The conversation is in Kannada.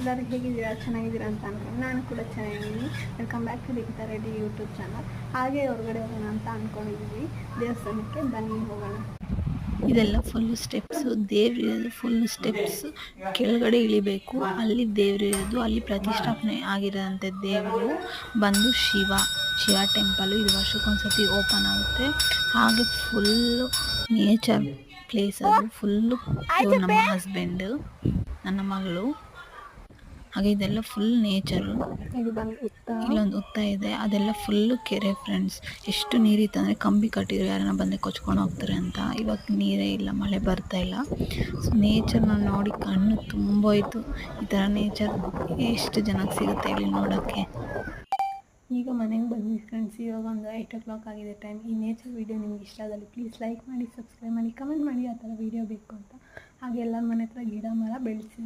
ಎಲ್ಲರೂ ಹೇಗಿದ್ದೀರಾ, ಚೆನ್ನಾಗಿದ್ದೀರಾ ಅಂತ ಅನ್ಕೊಂಡು ನಾನು ಕೂಡ ಚೆನ್ನಾಗಿದ್ದೀನಿ. Welcome back to Likhita Reddy YouTube channel. ಹಾಗೆ ಹೊರಗಡೆ ಹೋಗೋಣ ಅಂತ ಅಂದ್ಕೊಂಡಿದ್ದೀವಿ, ದೇವಸ್ಥಾನಕ್ಕೆ ಬನ್ನಿ ಹೋಗೋಣ. ಇದೆಲ್ಲ ಫುಲ್ಲು ಸ್ಟೆಪ್ಸು, ದೇವ್ರಿರೋದು ಫುಲ್ಲು ಸ್ಟೆಪ್ಸ್ ಕೆಳಗಡೆ ಇಳಿಬೇಕು. ಅಲ್ಲಿ ದೇವ್ರಿರೋದು, ಅಲ್ಲಿ ಪ್ರತಿಷ್ಠಾಪನೆ ಆಗಿರೋಂಥ ದೇವರು ಬಂದು ಶಿವ ಟೆಂಪಲು. ಇದು ವರ್ಷಕ್ಕೊಂದ್ಸತಿ ಓಪನ್ ಆಗುತ್ತೆ. ಹಾಗೆ ಫುಲ್ಲು ನೇಚರ್ ಪ್ಲೇಸ್ ಅದು ಫುಲ್ಲು. ಇವ್ರು ನಮ್ಮ ಹಸ್ಬೆಂಡು, ನನ್ನ ಮಗಳು. ಹಾಗೆ ಇದೆಲ್ಲ ಫುಲ್ ನೇಚರು. ಇಲ್ಲೊಂದು ಉತ್ತ ಇದೆ, ಅದೆಲ್ಲ ಫುಲ್ಲು ಕೆರೆ ಫ್ರೆಂಡ್ಸ್. ಎಷ್ಟು ನೀರಿತ್ತು ಅಂದರೆ ಕಂಬಿ ಕಟ್ಟಿದ್ರು ಯಾರನ್ನ ಬಂದು ಕೊಚ್ಕೊಂಡು ಹೋಗ್ತಾರೆ ಅಂತ. ಇವಾಗ ನೀರೇ ಇಲ್ಲ, ಮಳೆ ಬರ್ತಾ ಇಲ್ಲ. ಸೊ ನೇಚರ್ನ ನೋಡಿ ಕಣ್ಣು ತುಂಬೋಯ್ತು. ಈ ಥರ ನೇಚರ್ ಎಷ್ಟು ಜನಕ್ಕೆ ಸಿಗುತ್ತೆ ಇಲ್ಲಿ ನೋಡೋಕ್ಕೆ. ಈಗ ಮನೆಗೆ ಬಂದ್ವಿ ಫ್ರೆಂಡ್ಸ್. ಇವಾಗ ಒಂದು 8 o'clock ಆಗಿದೆ ಟೈಮ್. ಈ ನೇಚರ್ ವೀಡಿಯೋ ನಿಮ್ಗೆ ಇಷ್ಟ ಆದಲ್ಲಿ ಪ್ಲೀಸ್ ಲೈಕ್ ಮಾಡಿ, ಸಬ್ಸ್ಕ್ರೈಬ್ ಮಾಡಿ, ಕಮೆಂಟ್ ಮಾಡಿ ಆ ಥರ ವೀಡಿಯೋ ಬೇಕು ಅಂತ. ಹಾಗೆ ಎಲ್ಲರ ಮನೆ ಹತ್ರ ಗಿಡ ಮರ ಬೆಳೆಸಿ